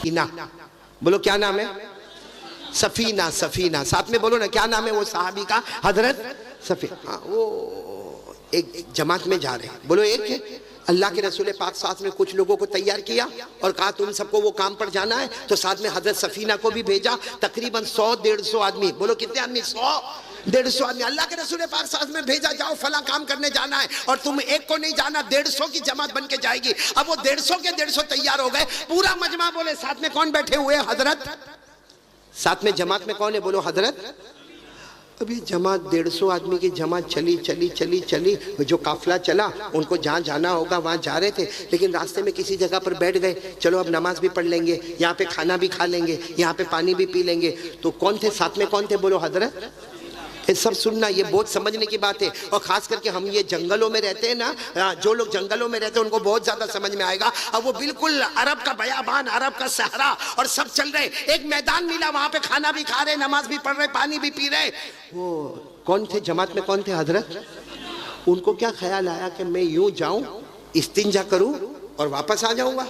سفینہ، بولو کیا نام ہے؟ سفینہ، سفینہ، ساتھ میں بولو نا کیا نام ہے وہ صحابی کا؟ حضرت سفینہ۔ وہ ایک جماعت میں جا رہے ہیں، بولو ایک ہے۔ اللہ کے رسول پاک ساتھ میں کچھ لوگوں کو تیار کیا اور کہا تم سب کو وہ کام پر جانا ہے، تو ساتھ میں حضرت سفینہ کو بھی بھیجا، تقریباً 100-150 آدمی، بولو کتنے آدمی؟ 100-150 آدمی اللہ کے رسول پاک ساتھ میں بھیجا، جاؤ فلاں کام کرنے جانا ہے، اور تم ایک کو نہیں جانا، 150 کی جماعت بن کے جائے گی۔ اب وہ 150 کے 150 تیار ہو گئے، پورا مجمع بولے ساتھ میں کون بیٹھے ہوئے؟ حضرت۔ ساتھ میں جماعت میں کون ہے؟ بولو حضرت۔ اب یہ جماعت 150 آدمی کی جماعت چلی، جو قافلہ چلا ان کو جہاں جانا ہوگا وہاں جا رہے تھے، لیکن راستے میں کسی جگہ پر بیٹھ گئے، چلو اب نماز بھی پڑھ لیں گے، یہاں پہ کھانا بھی کھا لیں گے، یہاں پہ پانی بھی پی لیں گے۔ تو کون تھے ساتھ میں؟ کون تھے؟ بولو حضرت۔ یہ سب سننا، یہ بہت سمجھنے کی بات ہے، اور خاص کر کے ہم یہ جنگلوں میں رہتے ہیں نا، جو لوگ جنگلوں میں رہتے ہیں ان کو بہت زیادہ سمجھ میں آئے گا۔ اب وہ بالکل عرب کا بیابان، عرب کا صحرا، اور سب چل رہے، ایک میدان ملا، وہاں پہ کھانا بھی کھا رہے، نماز بھی پڑھ رہے، پانی بھی پی رہے۔ وہ کون تھے جماعت میں؟ کون تھے حضرت؟ ان کو کیا خیال آیا کہ میں یوں جاؤں، استنجا کروں اور واپس آ جاؤں گا،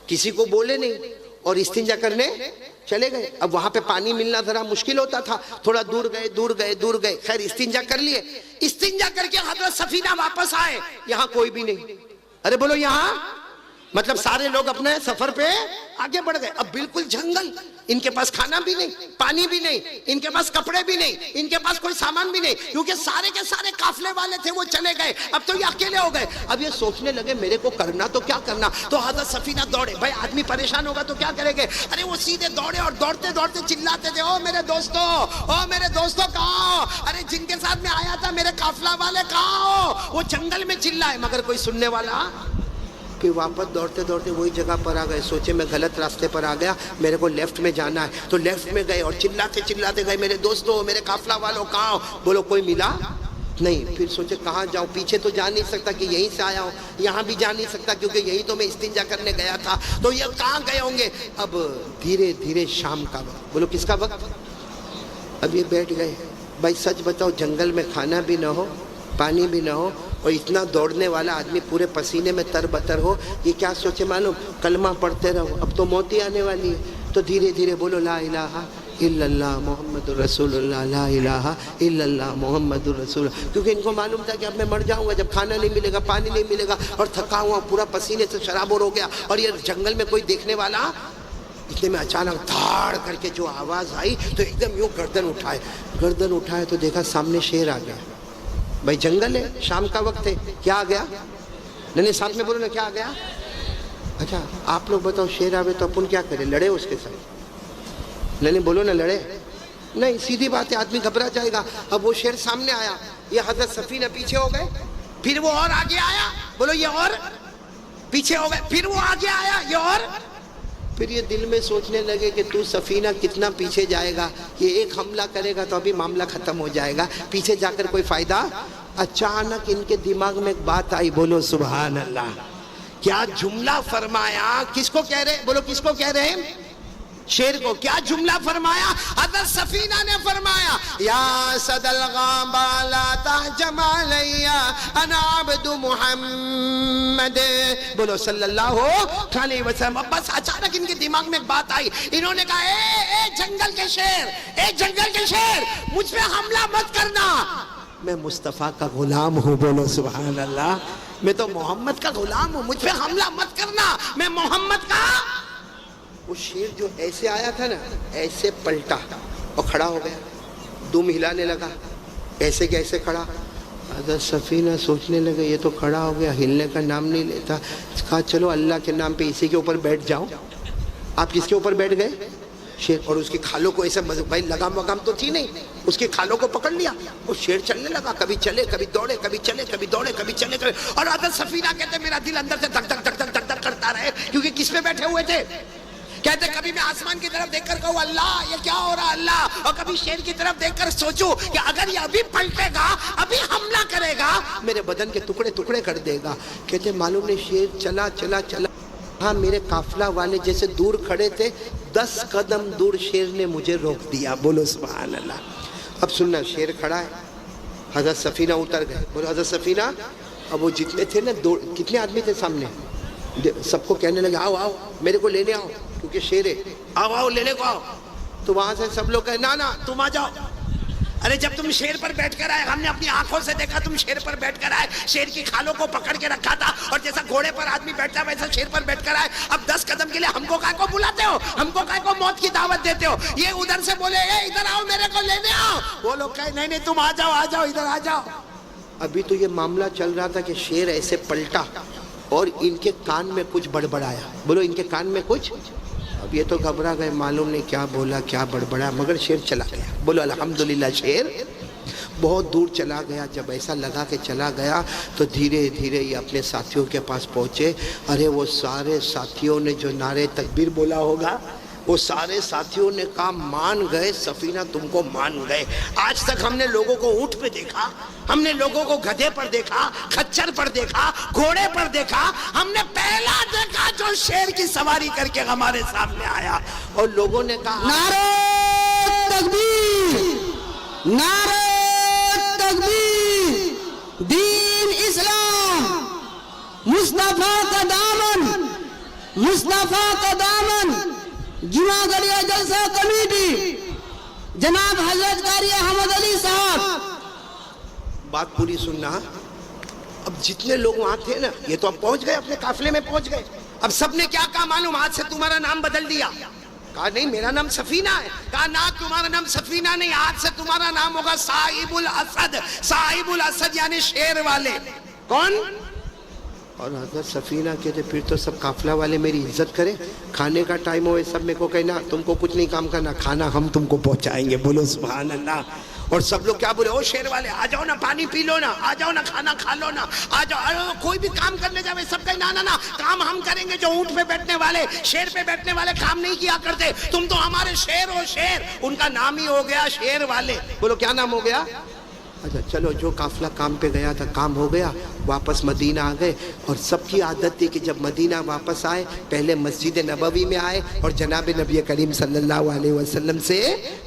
کسی کو بولے نہیں، اور استنجا کرنے چلے گئے۔ اب وہاں پہ پانی ملنا ذرا مشکل ہوتا تھا، تھوڑا دور گئے، خیر استنجا کر لیے۔ استنجا کر کے حضرت سفینہ واپس آئے، یہاں کوئی بھی نہیں۔ ارے بولو یہاں، مطلب سارے لوگ اپنے سفر پہ آگے بڑھ گئے۔ اب بالکل جنگل، ان کے پاس کھانا بھی نہیں، پانی بھی نہیں، ان کے پاس کپڑے بھی نہیں، ان کے پاس کوئی سامان بھی نہیں، کیونکہ سارے کے سارے قافلے والے تھے وہ چلے گئے، اب تو یہ اکیلے ہو گئے۔ اب یہ سوچنے لگے میرے کو کرنا تو کیا کرنا، تو حضرت سفینہ دوڑے۔ بھائی آدمی پریشان ہوگا تو کیا کریں گے؟ ارے وہ سیدھے دوڑے اور دوڑتے چلاتے تھے، او میرے دوستو کہاں؟ ارے جن کے ساتھ میں آیا تھا میرے قافلہ والے کہاں؟ وہ جنگل میں چلائے، مگر کوئی سننے والا۔ پھر واپس دوڑتے وہی جگہ پر آ گئے، سوچے میں غلط راستے پر آ گیا، میرے کو لیفٹ میں جانا ہے، تو لیفٹ میں گئے اور چلاتے گئے، میرے دوستو، میرے قافلہ والوں کہاں؟ بولو کوئی ملا نہیں۔ پھر سوچے کہاں جاؤں، پیچھے تو جا نہیں سکتا کہ یہیں سے آیا ہوں، یہاں بھی جا نہیں سکتا کیونکہ یہیں تو میں استنجا کرنے گیا تھا، تو یہ کہاں گئے ہوں گے؟ اب دھیرے شام کا وقت، بولو کس کا وقت؟ اب یہ بیٹھ گئے۔ بھائی سچ بتاؤ، جنگل میں کھانا بھی نہ ہو، پانی بھی نہ ہو، اور اتنا دوڑنے والا آدمی پورے پسینے میں تر بتر ہو، یہ کیا سوچے معلوم؟ کلمہ پڑھتے رہو، اب تو موت ہی آنے والی ہے، تو دھیرے بولو لا الہ الا اللہ محمد الرسول اللہ، لا الہ الا اللہ محمد الرسول اللہ، کیونکہ ان کو معلوم تھا کہ اب میں مر جاؤں گا جب کھانا نہیں ملے گا، پانی نہیں ملے گا، اور تھکا ہوا پورا پسینے سے شرابور ہو گیا، اور یہ جنگل میں کوئی دیکھنے والا۔ اتنے میں اچانک دھاڑ کر کے جو آواز آئی تو ایک دم یوں گردن اٹھائے تو دیکھا سامنے شیر آ گیا۔ بھائی جنگل ہے، شام کا وقت ہے، کیا آ گیا؟ نہیں ساتھ میں بولو نا کیا آ گیا؟ اچھا آپ لوگ بتاؤ، شیر آوے تو اپن کیا کریں؟ لڑے اس کے ساتھ؟ نہیں بولو نا لڑے؟ نہیں، سیدھی بات ہے، آدمی گھبرا جائے گا۔ اب وہ شیر سامنے آیا، یہ حضرت سفینہ پیچھے ہو گئے، پھر وہ اور آگے آیا، بولو یہ اور پیچھے ہو گئے، پھر وہ آگے آیا، یہ اور۔ پھر یہ دل میں سوچنے لگے کہ تو سفینہ کتنا پیچھے جائے گا، یہ ایک حملہ کرے گا تو ابھی معاملہ ختم ہو جائے گا، پیچھے جا کر کوئی فائدہ۔ اچانک ان کے دماغ میں ایک بات آئی، بولو سبحان اللہ، کیا جملہ فرمایا؟ کس کو کہہ رہے؟ بولو کس کو کہہ رہے ہیں؟ شیر کو۔ کیا جملہ فرمایا؟ حضرت سفینہ نے فرمایا، یا صد الغابہ لا تحجم علی انا عبد محمد، بولو صلی اللہ علیہ وسلم۔ بس اچانک ان کے دماغ میں ایک بات آئی، انہوں نے کہا اے جنگل کے شیر، مجھ پہ حملہ مت کرنا، میں مصطفیٰ کا غلام ہوں، بولو سبحان اللہ، میں تو محمد کا غلام ہوں، مجھ پہ حملہ مت کرنا، میں محمد کا۔ وہ شیر جو ایسے آیا تھا نا، ایسے پلٹا اور کھڑا ہو گیا، دم ہلانے لگا، ایسے کیسے کھڑا؟ حضرت سفینہ سوچنے لگے یہ تو کھڑا ہو گیا، ہلنے کا نام نہیں لیتا، کہا چلو اللہ کے نام پہ اسی کے اوپر بیٹھ جاؤ۔ آپ کس کے اوپر بیٹھ گئے؟ شیر، اور اس کی کھالوں کو ایسے، بھائی لگام وگام تو تھی نہیں، اس کی کھالوں کو پکڑ لیا، وہ شیر چلنے لگا، کبھی چلے کبھی دوڑے، کبھی چلے کبھی دوڑے، کبھی چلے کبھی، اور حضرت سفینہ کہتے میرا دل اندر سے دھک دھک دھک دھک دھک دھک کرتا رہے، کیونکہ کس پہ بیٹھے ہوئے تھے؟ کہتے کبھی میں آسمان کی طرف دیکھ کر کہوں اللہ یہ کیا ہو رہا اللہ، اور کبھی شیر کی طرف دیکھ کر سوچوں کہ اگر یہ ابھی پلٹے گا، ابھی حملہ کرے گا، میرے بدن کے ٹکڑے ٹکڑے کر دے گا۔ کہتے معلوم نہیں شیر چلا ہاں میرے قافلہ والے جیسے دور کھڑے تھے، 10 قدم دور شیر نے مجھے روک دیا، بولو سبحان اللہ۔ اب سننا، شیر کھڑا ہے، حضرت سفینہ اتر گئے، بولو حضرت سفینہ۔ اب وہ جتنے تھے نا، کتنے آدمی تھے سامنے، سب کو کہنے لگے آؤ میرے کو لینے آؤ، کیونکہ شیر ہے. آؤ لینے کو آؤ. تو وہاں سے سب لوگ کہے نا تم آ جاؤ. ارے جب تم شیر پر بیٹھ کر آئے, ہم نے اپنی آنکھوں سے دیکھا تم شیر پر بیٹھ کر آئے, شیر کی کھالوں کو پکڑ کے رکھا تھا, اور جیسا گھوڑے پر آدمی بیٹھتا ہے ویسا شیر پر بیٹھ کر آئے. اب 10 قدم کے لیے ہم کو کائے کو بلاتے ہو, ہم کو کائے کو موت کی دعوت دیتے ہو. یہ ادھر سے بولے اے ادھر آؤ میرے کو لینے آؤ. وہ لوگ کہے نہیں تم آ جاؤ ادھر آ جاؤ. ابھی تو یہ معاملہ چل رہا تھا کہ شیر ایسے پلٹا اور ان کے کان میں کچھ بڑبڑایا. بولو ان کے کان میں کچھ. اب یہ تو گھبرا گئے, معلوم نہیں کیا بولا کیا بڑبڑایا, مگر شیر چلا گیا. بولو الحمدللہ. شیر بہت دور چلا گیا. جب ایسا لگا کہ چلا گیا تو دھیرے دھیرے یہ اپنے ساتھیوں کے پاس پہنچے. ارے وہ سارے ساتھیوں نے جو نعرے تکبیر بولا ہوگا, وہ سارے ساتھیوں نے کہا مان گئے سفینہ, تم کو مان گئے. آج تک ہم نے لوگوں کو اونٹ پہ دیکھا, ہم نے لوگوں کو گدھے پر دیکھا, کھچر پر دیکھا, گھوڑے پر دیکھا, ہم نے پہلا دیکھا جو شیر کی سواری کر کے ہمارے سامنے آیا. اور لوگوں نے کہا نعرہ تکبیر, نعرہ تکبیر, دین اسلام, مصطفیٰ کا دامن, مصطفیٰ کا دامن. جمعہ گڑیا جلسہ کمیٹی جناب حضرت قاری احمد علی صاحب. بات پوری سننا. اب جتنے لوگ وہاں تھے نا, یہ تو اب پہنچ گئے, اپنے قافلے میں پہنچ گئے. اب سب نے کیا کہا معلوم, آج سے تمہارا نام بدل دیا. کہا نہیں میرا نام سفینہ ہے. کہا نہ تمہارا نام سفینہ نہیں, آج سے تمہارا نام ہوگا صاحب الاسد. صاحب الاسد یعنی شیر والے. کون؟ اور حضرت سفینہ کہتے پھر تو سب قافلہ والے میری عزت کریں, کھانے کا ٹائم ہوئے سب میں کو کہنا تم کو کچھ نہیں کام کرنا, کھانا ہم تم کو پہنچائیں گے. بولو سبحان اللہ. اور سب لوگ کیا بولے, او شیر والے آ جاؤ نا, پانی پی لو نا, آ جاؤ نا, کھانا کھا لو نا, آ جاؤ. کوئی بھی کام کرنے جاوے سب کہیں نا کام ہم کریں گے. جو اونٹ پہ بیٹھنے والے, شیر پہ بیٹھنے والے کام نہیں کیا کرتے, تم تو ہمارے شیر ہو. شیر ان کا نام ہی ہو گیا شیر والے. بولو کیا نام ہو گیا؟ اچھا چلو, جو قافلہ کام پہ گیا تھا کام ہو گیا, واپس مدینہ آ گئے. اور سب کی عادت تھی کہ جب مدینہ واپس آئے پہلے مسجد نبوی میں آئے اور جناب نبی کریم صلی اللہ علیہ وسلم سے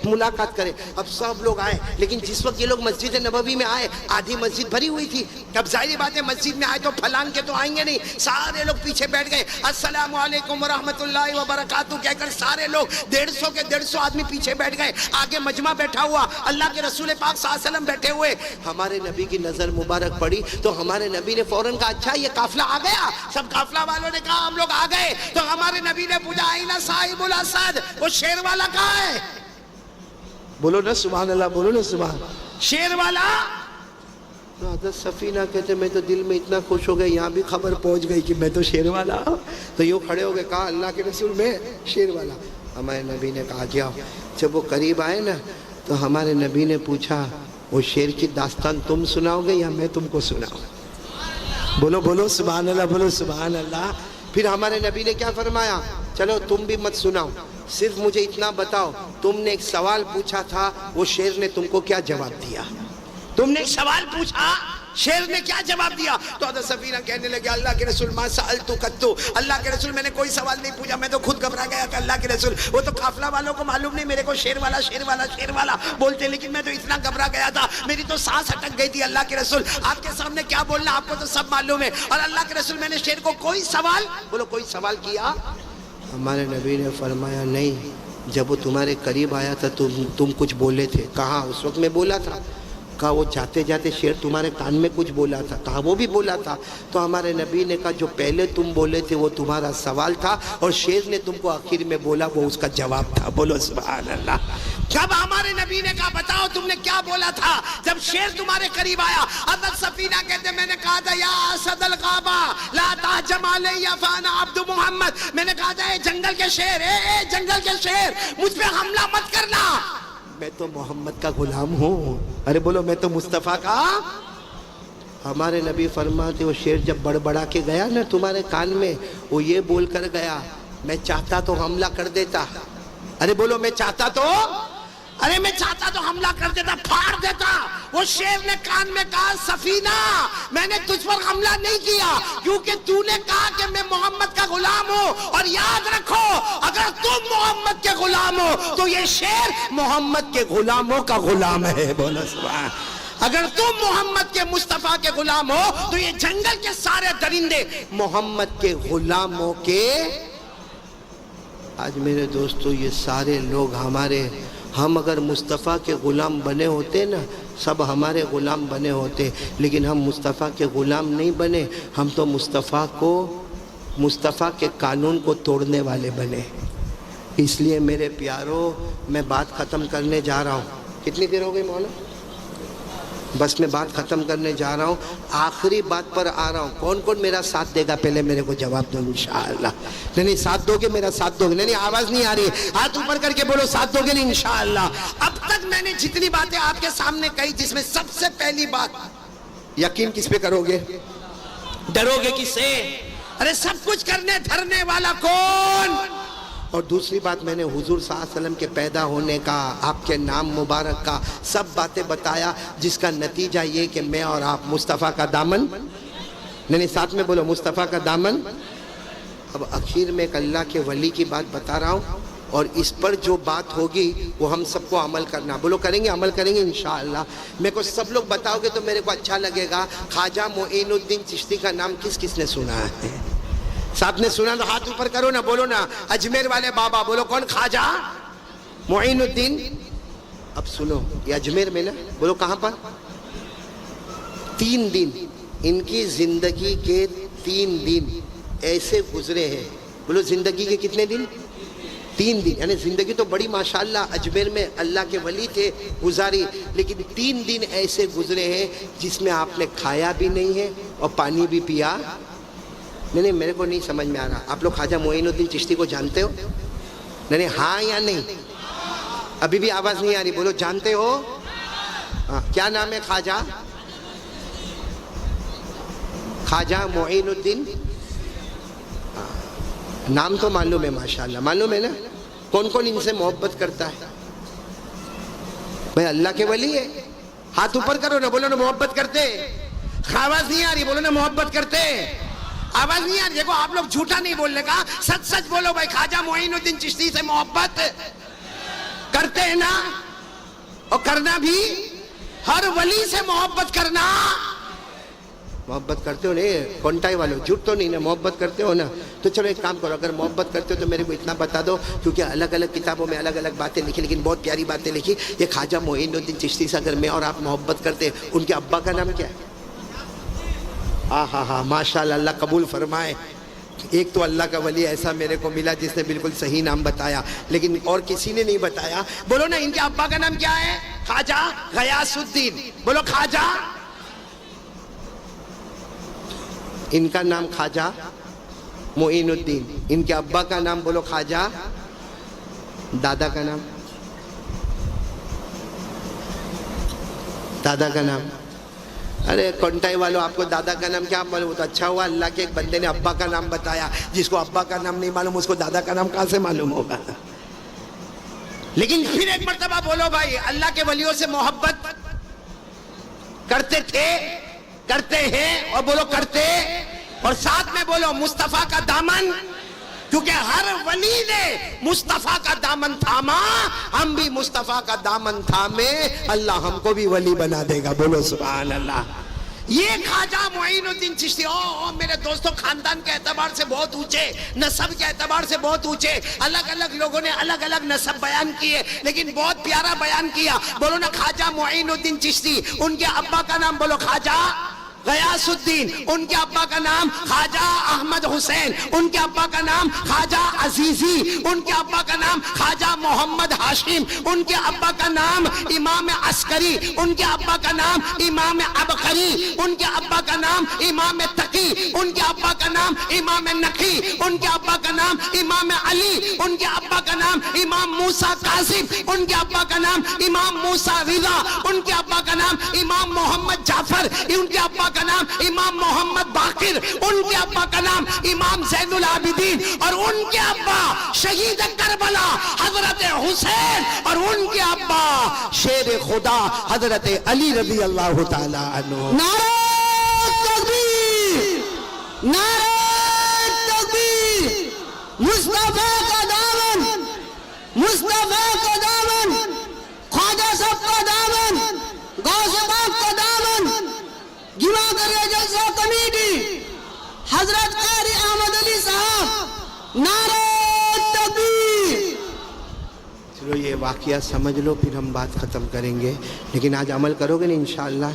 ملاقات کرے. اب سب لوگ آئے, لیکن جس وقت یہ لوگ مسجد نبوی میں آئے آدھی مسجد بھری ہوئی تھی. اب ظاہری بات ہے مسجد میں آئے تو پھلان کے تو آئیں گے نہیں, سارے لوگ پیچھے بیٹھ گئے. السلام علیکم ورحمۃ اللہ وبرکاتہ کہہ کر سارے لوگ 150 کے 150 آدمی پیچھے بیٹھ گئے. آگے مجمع بیٹھا ہوا, اللہ کے رسول پاک صلی اللہ علیہ وسلم بیٹھے ہوئے. ہمارے نبی کی نظر مبارک پڑی تو ہمارے نبی نے فوراً کہا اچھا یہ قافلہ آ گیا. سب قافلہ والوں نے کہا ہم لوگ آ گئے. تو ہمارے نبی نے پوچھا آئینہ صاحب الاسد, وہ شیر والا کہاں ہے؟ بولو نا سبحان اللہ, بولو نا سبحان. شیر والا. تو حضرت سفینہ کہتے میں تو دل میں اتنا خوش ہو گئے, یہاں بھی خبر پہنچ گئی کہ میں تو شیر والا. تو یوں کھڑے ہو گئے, کہا اللہ کے رسول میں شیر والا. ہمارے نبی نے کہا جاؤ. جب وہ قریب آئے نا تو ہمارے نبی نے پوچھا وہ شیر کی داستان تم سناؤ گے یا میں تم کو سناؤں؟ بولو بولو سبحان اللہ, بولو سبحان اللہ. پھر ہمارے نبی نے کیا فرمایا, چلو تم بھی مت سناؤ, صرف مجھے اتنا بتاؤ تم نے ایک سوال پوچھا تھا, وہ شیر نے تم کو کیا جواب دیا؟ تم نے ایک سوال پوچھا, شیر نے کیا جواب دیا؟ تو حضرت سفینہ کہنے لگے اللہ کے رسول ما سألتو قطو, اللہ کے رسول میں نے کوئی سوال نہیں پوچھا, میں تو خود گھبرا گیا کہ اللہ کے رسول وہ تو قافلہ والوں کو معلوم نہیں, میرے کو شیر والا شیر والا شیر والا بولتے, لیکن میں تو اتنا گھبرا گیا تھا میری تو سانس اٹک گئی تھی. اللہ کے رسول آپ کے سامنے کیا بولنا, آپ کو تو سب معلوم ہے. اور اللہ کے رسول میں نے شیر کو کوئی سوال, بولو کوئی سوال کیا؟ ہمارے نبی نے فرمایا نہیں, جب وہ تمہارے قریب آیا تھا تم کچھ بولے تھے. کہاں اس وقت میں بولا تھا؟ کہا وہ جاتے جاتے شیر تمہارے کان میں کچھ بولا تھا. کہا وہ بھی بولا تھا. تو ہمارے نبی نے کہا جو پہلے تم بولے تھے وہ تمہارا سوال تھا, اور شیر نے تم کو آخر میں بولا وہ اس کا جواب تھا. بولو سبحان اللہ. جب ہمارے نبی نے کہا بتاؤ تم نے کیا بولا تھا جب شیر تمہارے قریب آیا, حضرت سفینہ کہتے میں نے کہا تھا یا اسد الغابہ لا تہجم علی فانا عبد محمد, میں نے کہا تھا اے جنگل کے شیر, اے جنگل کے شیر مجھ پہ حملہ مت کرنا, میں تو محمد کا غلام ہوں. ارے بولو میں تو مصطفیٰ کا. ہمارے نبی فرماتے وہ شیر جب بڑبڑا کے گیا نا تمہارے کان میں, وہ یہ بول کر گیا میں چاہتا تو حملہ کر دیتا. ارے بولو میں چاہتا تو, ارے میں چاہتا تو حملہ کر دیتا, پھاڑ دیتا. وہ شیر نے کان میں کہا سفینہ میں نے تجھ پر حملہ نہیں کیا کیونکہ تو نے کہا کہ میں محمد کا غلام ہوں, اور یاد رکھو اگر تم محمد کے غلام ہو تو یہ شیر محمد کے غلاموں کا غلام ہے. بولو سبحان. اگر تم محمد کے مصطفیٰ کے غلام ہو تو یہ جنگل کے سارے درندے محمد کے غلاموں کے. آج میرے دوستو یہ سارے لوگ ہمارے، ہم اگر مصطفیٰ کے غلام بنے ہوتے نا، سب ہمارے غلام بنے ہوتے، لیکن ہم مصطفیٰ کے غلام نہیں بنے، ہم تو مصطفیٰ کے قانون کو توڑنے والے بنے۔ اس لیے میرے پیارو، میں بات ختم کرنے جا رہا ہوں۔ کتنی دیر ہو گئی مولانا؟ بس میں بات ختم کرنے جا رہا ہوں، آخری بات پر آ رہا ہوں۔ کون کون میرا ساتھ دے گا پہلے میرے کو جواب دو انشاءاللہ۔ نہیں ساتھ دو گے، میرا ساتھ دو گے؟ نہیں آواز نہیں آ رہی ہے، ہاتھ اوپر کر کے بولو ساتھ دو گے نہیں انشاءاللہ۔ اب تک میں نے جتنی باتیں آپ کے سامنے کہی، جس میں سب سے پہلی بات، یقین کس پہ کرو گے؟ ڈرو گے کس سے؟ ارے سب کچھ کرنے دھرنے والا کون؟ اور دوسری بات، میں نے حضور صلی اللہ علیہ وسلم کے پیدا ہونے کا، آپ کے نام مبارک کا سب باتیں بتایا، جس کا نتیجہ یہ کہ میں اور آپ مصطفیٰ کا دامن، نہیں ساتھ میں بولو مصطفیٰ کا دامن۔ اب اخیر میں ایک اللہ کے ولی کی بات بتا رہا ہوں، اور اس پر جو بات ہوگی وہ ہم سب کو عمل کرنا۔ بولو کریں گے؟ عمل کریں گے انشاءاللہ۔ میرے کو سب لوگ بتاؤ گے تو میرے کو اچھا لگے گا۔ خواجہ معین الدین چشتی کا نام کس کس نے سنا ہے؟ ساتھ نے سنا تو ہاتھ اوپر کرو نا، بولو نا اجمیر والے بابا، بولو کون؟ خواجہ معین الدین۔ اب سنو، یہ اجمیر میں نا، بولو کہاں پر؟ 3 دن ان کی زندگی کے 3 دن ایسے گزرے ہیں۔ بولو زندگی کے کتنے دن؟ 3 دن، یعنی زندگی تو بڑی ماشاءاللہ اجمیر میں اللہ کے ولی تھے گزاری، لیکن 3 دن ایسے گزرے ہیں جس میں آپ نے کھایا بھی نہیں ہے اور پانی بھی پیا نہیں۔ میرے کو نہیں سمجھ میں آ رہا، آپ لوگ خواجہ معین الدین چشتی کو جانتے ہو؟ نہیں ہاں یا نہیں؟ ابھی بھی آواز نہیں آ رہی، بولو جانتے ہو؟ ہاں، کیا نام ہے خواجہ معین الدین؟ نام تو معلوم ہے ماشاءاللہ، معلوم ہے نا؟ کون کون ان سے محبت کرتا ہے؟ بھائی اللہ کے ولی ہے، ہاتھ اوپر کرو نا، بولو نا محبت کرتے۔ آواز نہیں آ رہی، بولو نا محبت کرتے۔ آواز نہیں آ رہی؟ دیکھو آپ لوگ جھوٹا نہیں بولنے کا، سچ سچ بولو بھائی، خواجہ معین الدین چشتی سے محبت کرتے ہیں نا؟ اور کرنا بھی، ہر ولی سے محبت کرنا۔ محبت کرتے ہو نہیں کونٹائی والوں؟ جھوٹ تو نہیں نا؟ محبت کرتے ہو نا؟ تو چلو ایک کام کرو، اگر محبت کرتے ہو تو میرے کو اتنا بتا دو، کیونکہ الگ الگ کتابوں میں الگ الگ باتیں لکھی، لیکن بہت پیاری باتیں لکھی۔ یہ خواجہ معین الدین چشتی سے اگر میں اور آپ محبت کرتے، ان کے ابا کا نام کیا ہے؟ ہاں ماشاءاللہ، اللہ قبول فرمائے۔ ایک تو اللہ کا ولی ایسا میرے کو ملا جس نے بالکل صحیح نام بتایا، لیکن اور کسی نے نہیں بتایا۔ بولو نا ان کے ابا کا نام کیا ہے؟ خواجہ غیاث الدین۔ بولو خواجہ، ان کا نام خواجہ معین الدین، ان کے ابا کا نام بولو خواجہ، دادا کا نام؟ دادا کا نام؟ ارے کونٹائی والوں، آپ کو دادا کا نام کیا معلوم؟ تو اچھا ہوا اللہ کے ایک بندے نے ابا کا نام بتایا۔ جس کو ابا کا نام نہیں معلوم اس کو دادا کا نام کہاں سے معلوم ہوگا؟ لیکن پھر ایک مرتبہ بولو بھائی، اللہ کے ولیوں سے محبت کرتے تھے، کرتے ہیں، اور بولو کرتے، اور ساتھ میں بولو مصطفیٰ کا دامن، کیونکہ ہر ولی نے مصطفیٰ کا دامن تھاما، ہم بھی مصطفیٰ کا دامن تھامے، اللہ ہم کو بھی ولی بنا دے گا۔ بولو سبحان اللہ۔ یہ خواجہ معین الدین چشتی، میرے دوستوں، خاندان کے اعتبار سے بہت اونچے، نسب کے اعتبار سے بہت اونچے، الگ الگ لوگوں نے الگ الگ نسب بیان کیے، لیکن بہت پیارا بیان کیا۔ بولو نا خواجہ معین الدین چشتی، ان کے ابا کا نام بولو خواجہ غیاث الدین، ان کے ابا کا نام خواجہ احمد حسین، ان کے ابا کا نام خواجہ عزیزی، ان کے ابا کا نام خواجہ محمد ہاشم، ان کے ابا کا نام امام عسکری، ان کے ابا کا نام امام عبقری، ان کے ابا کا نام امام تقی، ان کے ابا کا نام امام نقی، ان کے ابا کا نام امام علی، ان کے ابا کا نام امام موسیٰ کاظم، ان کے ابا کا نام امام موسیٰ رضا، ان کے ابا کا نام امام محمد جعفر، ان کے ابا کا نام امام محمد باقر، ان کے ابا کا نام امام زین العابدین، اور ان کے ابا شہید کربلا حضرت حسین، اور ان کے ابا شیر خدا حضرت علی رضی اللہ تعالی عنہ۔ نعرہ تکبیر، نعرہ تکبیر، مصطفیٰ کا دامن، مصطفیٰ کا دامن، خواجہ صاحب کا دامن، غوث پاک کا دامن، جمع کریے جلسہ کمیٹی حضرت قاری احمد علی صاحب، نعرہ تکبیر۔ واقعہ سمجھ لو پھر ہم بات ختم کریں گے. لیکن آج عمل کرو گے نا انشاءاللہ؟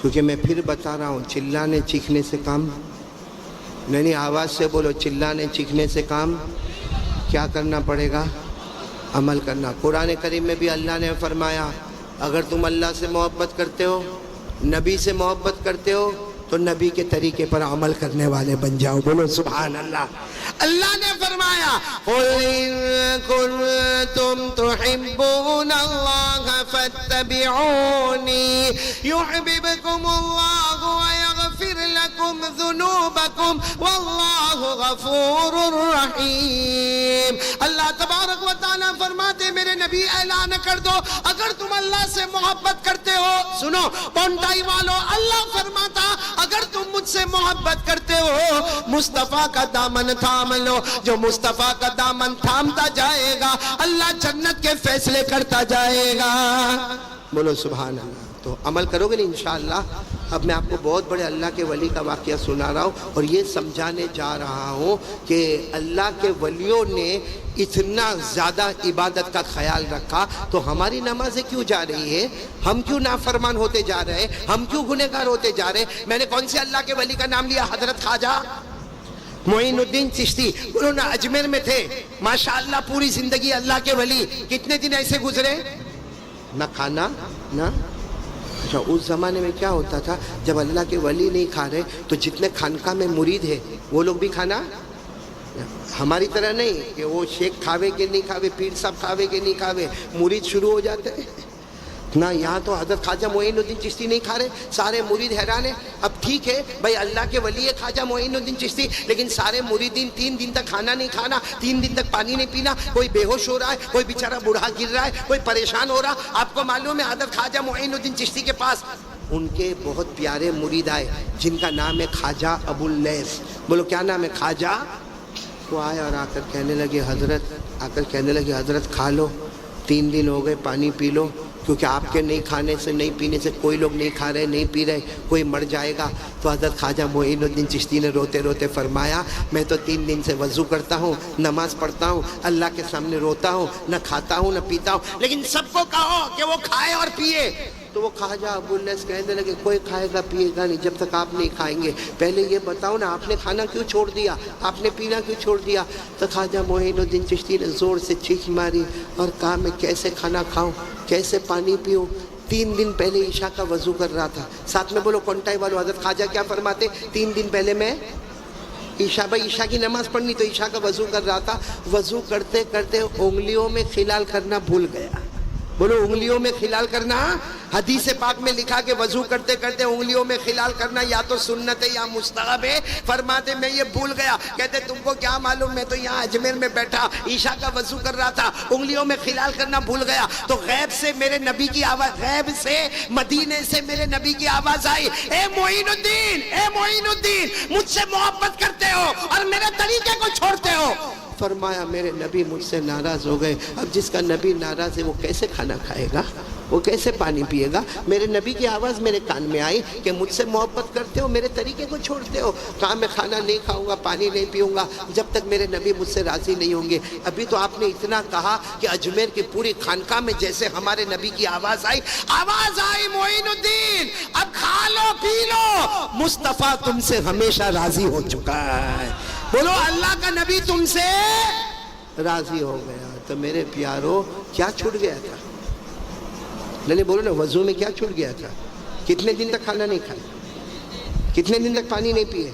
کیونکہ میں پھر بتا رہا ہوں چلانے چیخنے سے کام نہیں. آواز سے بولو. چلانے چیخنے سے کام کیا کرنا پڑے گا؟ عمل کرنا. قرآن کریم میں بھی اللہ نے فرمایا اگر تم اللہ سے محبت کرتے ہو، نبی سے محبت کرتے ہو تو نبی کے طریقے پر عمل کرنے والے بن جاؤ. بولو سبحان اللہ. اللہ نے فرمایا قُلْ إِن كُنتُمْ تُحِبُّونَ اللَّهَ فَاتَّبِعُونِي يُحْبِبْكُمُ اللَّهُ وَيَغْفِرْ لَكُمْ ذُنُوبَكُمْ وَاللَّهُ غَفُورٌ رَحِيمٌ. اللہ تبارک و تعالیٰ فرماتے میرے نبی اعلان کر دو اگر تم اللہ سے محبت کرتے ہو. سنو پونٹائی والو، اللہ فرماتا اگر تم مجھ سے محبت کرتے ہو مصطفیٰ کا دامن تھام لو. جو مصطفیٰ کا دامن تھامتا جائے گا اللہ جنت کے فیصلے کرتا جائے گا. بولو سبحان اللہ. تو عمل کرو گے نا انشاءاللہ. اب میں آپ کو بہت بڑے اللہ کے ولی کا واقعہ سنا رہا ہوں اور یہ سمجھانے جا رہا ہوں کہ اللہ کے ولیوں نے اتنا زیادہ عبادت کا خیال رکھا تو ہماری نمازیں کیوں جا رہی ہے؟ ہم کیوں نافرمان ہوتے جا رہے ہیں؟ ہم کیوں گنہگار ہوتے جا رہے ہیں؟ میں نے کون سے اللہ کے ولی کا نام لیا؟ حضرت خواجہ معین الدین چشتی. انہوں نے اجمیر میں تھے ماشاءاللہ پوری زندگی اللہ کے ولی. کتنے دن ایسے گزرے؟ نہ کھانا نہ. اچھا اس زمانے میں کیا ہوتا تھا جب اللہ کے ولی نہیں کھا رہے تو جتنے خانقاہ میں مرید ہے وہ لوگ بھی کھانا. ہماری طرح نہیں کہ وہ شیخ کھاوے کے نہیں کھاوے، پیر صاحب کھاوے کے نہیں کھاوے، مرید شروع ہو جاتے ہیں نہ. یہاں تو حضرت خواجہ معین الدین چشتی نہیں کھا رہے، سارے مرید حیران ہیں. اب ٹھیک ہے بھائی اللہ کے ولی ہے خواجہ معین الدین چشتی، لیکن سارے مریدین 3 دن تک کھانا نہیں کھانا، 3 دن تک پانی نہیں پینا. کوئی بے ہوش ہو رہا ہے، کوئی بیچارہ بوڑھا گر رہا ہے، کوئی پریشان ہو رہا. آپ کو معلوم ہے حضرت خواجہ معین الدین چشتی کے پاس ان کے بہت پیارے مرید آئے جن کا نام ہے خواجہ ابو اللیث. بولو کیا نام ہے؟ خواجہ. وہ آئے اور آ کر کہنے لگے حضرت کھا لو، 3 دن ہو گئے پانی پی لو، کیونکہ آپ کے نہیں کھانے سے نہیں پینے سے کوئی لوگ نہیں کھا رہے نہیں پی رہے، کوئی مر جائے گا. تو حضرت خواجہ معین الدین چشتی نے روتے روتے فرمایا میں تو 3 دن سے وضو کرتا ہوں، نماز پڑھتا ہوں، اللہ کے سامنے روتا ہوں، نہ کھاتا ہوں نہ پیتا ہوں، لیکن سب کو کہو کہ وہ کھائے اور پیے. تو وہ خواجہ ابو اللیث کہنے لگے کوئی کھائے گا پیے گا نہیں جب تک آپ نہیں کھائیں گے. پہلے یہ بتاؤ نا آپ نے کھانا کیوں چھوڑ دیا، آپ نے پینا کیوں چھوڑ دیا؟ تو خواجہ معین الدین چشتی نے زور سے چیخ ماری اور کہا میں کیسے کھانا کھاؤں، کیسے پانی پیوں؟ 3 دن پہلے عشاء کا وضو کر رہا تھا. ساتھ میں بولو کونٹائی والو حضرت خواجہ کیا فرماتے؟ 3 دن پہلے میں عشاء کی نماز پڑھنی تو عشاء کا وضو کر رہا تھا. وضو کرتے کرتے انگلیوں میں خلال کرنا بھول گیا. بولو انگلیوں میں خلال کرنا. حدیث پاک میں لکھا کہ وضو کرتے کرتے انگلیوں میں خلال کرنا یا تو سنت ہے یا مستحب ہے. فرماتے میں یہ بھول گیا. کہتے تم کو کیا معلوم، میں تو یہاں اجمیر میں بیٹھا عشاء کا وضو کر رہا تھا، انگلیوں میں خلال کرنا بھول گیا. تو غیب سے میرے نبی کی آواز، غیب سے مدینے سے میرے نبی کی آواز آئی اے معین الدین مجھ سے محبت کرتے ہو اور میرے طریقے کو چھوڑتے ہو. فرمایا میرے نبی مجھ سے ناراض ہو گئے. اب جس کا نبی ناراض ہے وہ کیسے کھانا کھائے گا، وہ کیسے پانی پیے گا؟ میرے نبی کی آواز میرے کان میں آئی کہ مجھ سے محبت کرتے ہو، میرے طریقے کو چھوڑتے ہو. کہا میں کھانا نہیں کھاؤں گا، پانی نہیں پیوں گا جب تک میرے نبی مجھ سے راضی نہیں ہوں گے. ابھی تو آپ نے اتنا کہا کہ اجمیر کی پوری خانقاہ میں جیسے ہمارے نبی کی آواز آئی معین الدین اب کھا لو پی لو، مصطفیٰ تم سے ہمیشہ راضی ہو چکا ہے. بولو اللہ کا نبی تم سے راضی ہو گیا. تو میرے پیارو کیا چھوٹ گیا تھا؟ نہیں بولو نا وضو میں کیا چھوٹ گیا تھا؟ کتنے دن تک کھانا نہیں کھایا، کتنے دن تک پانی نہیں پیے؟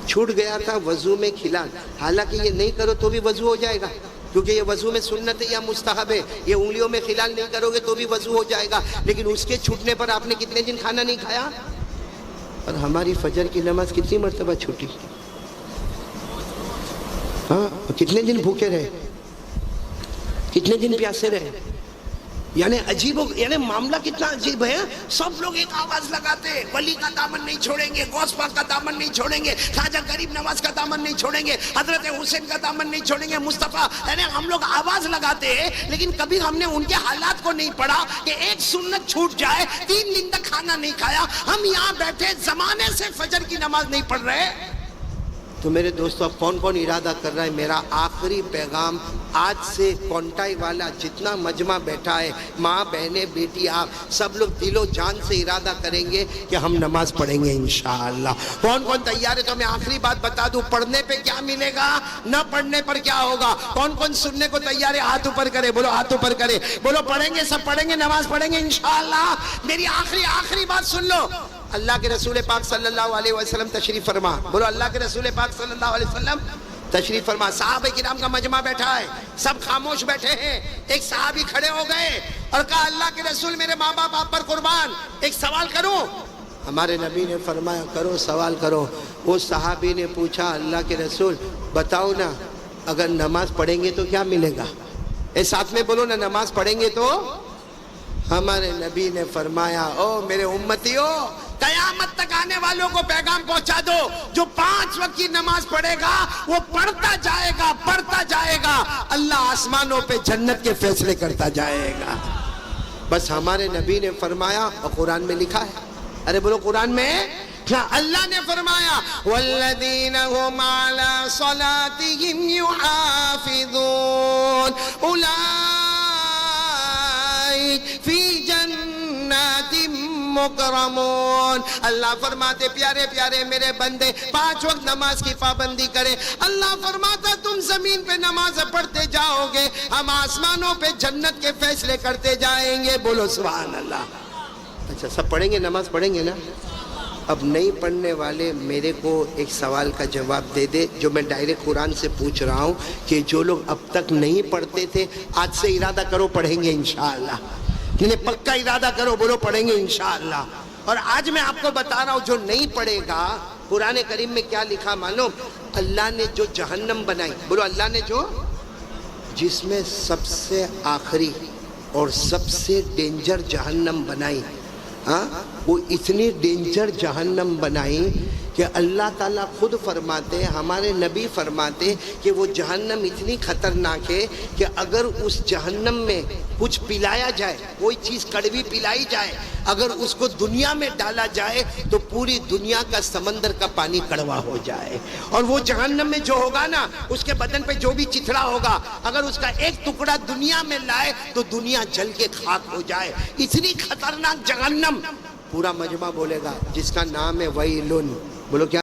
چھوٹ گیا تھا وضو میں خلال. حالانکہ یہ نہیں کرو تو بھی وضو ہو جائے گا، کیونکہ یہ وضو میں سنت ہے یا مستحب ہے. یہ انگلیوں میں خلال نہیں کرو گے تو بھی وضو ہو جائے گا. لیکن اس کے چھوٹنے پر آپ نے کتنے دن کھانا نہیں کھایا؟ اور ہماری فجر کی نماز کتنی مرتبہ چھوٹی؟ ہاں کتنے دن بھوکے رہے، کتنے دن پیاسے رہے. یعنی عجیب یعنی معاملہ کتنا عجیب ہے. سب لوگ ایک آواز لگاتے ہیں ولی کا دامن نہیں چھوڑیں گے، غوث پاک کا دامن نہیں چھوڑیں گے، خواجہ غریب نواز کا دامن نہیں چھوڑیں گے، حضرت حسین کا دامن نہیں چھوڑیں گے، مصطفیٰ. یعنی ہم لوگ آواز لگاتے ہیں لیکن کبھی ہم نے ان کے حالات کو نہیں پڑھا کہ ایک سنت چھوٹ جائے، 3 دن تک کھانا نہیں کھایا. ہم یہاں بیٹھے زمانے سے فجر کی نماز نہیں پڑھ رہے. تو میرے دوستو اب کون کون ارادہ کر رہا ہے میرا آخری پیغام آج سے کونٹائی والا جتنا مجمع بیٹھا ہے، ماں بہنیں بیٹی آپ سب لوگ دل و جان سے ارادہ کریں گے کہ ہم نماز پڑھیں گے انشاءاللہ۔ کون کون تیار ہے؟ تو میں آخری بات بتا دوں، پڑھنے پہ کیا ملے گا، نہ پڑھنے پر کیا ہوگا۔ کون کون سننے کو تیار ہے؟ ہاتھ اوپر کرے، بولو ہاتھ اوپر کرے، بولو پڑھیں گے، سب پڑھیں گے، نماز پڑھیں گے انشاءاللہ۔ میری آخری بات سن لو، اللہ کے رسول پاک صلی اللہ علیہ وسلم تشریف فرما، بولو اللہ کے رسول پاک صلی اللہ علیہ وسلم تشریف فرما۔ صحابہ کرام کا مجمع بیٹھا ہے، سب خاموش بیٹھے ہیں۔ ایک صحابی کھڑے ہو گئے اور کہا اللہ کے رسول میرے ماں باپ آپ پر قربان، ایک سوال کروں؟ ہمارے نبی نے فرمایا کرو، سوال کرو۔ وہ صحابی نے پوچھا اللہ کے رسول بتاؤ نا، اگر نماز پڑھیں گے تو کیا ملے گا؟ اے ساتھ میں بولو نا، نماز پڑھیں گے تو؟ ہمارے نبی نے فرمایا او میرے امتیوں، قیامت تک آنے والوں کو پیغام پہنچا دو، جو 5 وقت کی نماز پڑھے گا وہ پڑھتا جائے گا، اللہ آسمانوں پہ جنت کے فیصلے کرتا جائے گا۔ بس ہمارے نبی نے فرمایا، اور قرآن میں لکھا ہے، ارے بولو قرآن میں کیا؟ اللہ نے فرمایا والذین هم علی صلاتهم یحافظون اولئک فی جنات مکرمون۔ اللہ فرماتے پیارے پیارے میرے بندے 5 وقت نماز کی پابندی کرے۔ اللہ فرماتا تم زمین پہ نماز پڑھتے جاؤ گے، ہم آسمانوں پہ جنت کے فیصلے کرتے جائیں گے، بولو سبحان اللہ۔ اچھا سب پڑھیں گے، نماز پڑھیں گے نا؟ اب نہیں پڑھنے والے میرے کو ایک سوال کا جواب دے دے، جو میں ڈائریکٹ قرآن سے پوچھ رہا ہوں کہ جو لوگ اب تک نہیں پڑھتے تھے آج سے ارادہ کرو پڑھیں گے انشاءاللہ۔ پکا ارادہ کرو، بولو پڑھیں گے انشاءاللہ۔ اور آج میں آپ کو بتا رہا ہوں جو نہیں پڑھے گا، قرآن کریم میں کیا لکھا معلوم؟ اللہ نے جو جہنم بنائی، بولو اللہ نے جو، جس میں سب سے آخری اور سب سے ڈینجر جہنم بنائی، ہاں وہ اتنی ڈینجر جہنم بنائی کہ اللہ تعالیٰ خود فرماتے، ہمارے نبی فرماتے کہ وہ جہنم اتنی خطرناک ہے کہ اگر اس جہنم میں کچھ پلایا جائے، کوئی چیز کڑوی پلائی جائے، اگر اس کو دنیا میں ڈالا جائے تو پوری دنیا کا سمندر کا پانی کڑوا ہو جائے۔ اور وہ جہنم میں جو ہوگا نا، اس کے بدن پہ جو بھی چتھڑا ہوگا، اگر اس کا ایک ٹکڑا دنیا میں لائے تو دنیا جل کے خاک ہو جائے۔ اتنی خطرناک جہنم، پورا مجمع بولے گا جس کا نام ہے ویلن، بولو کیا؟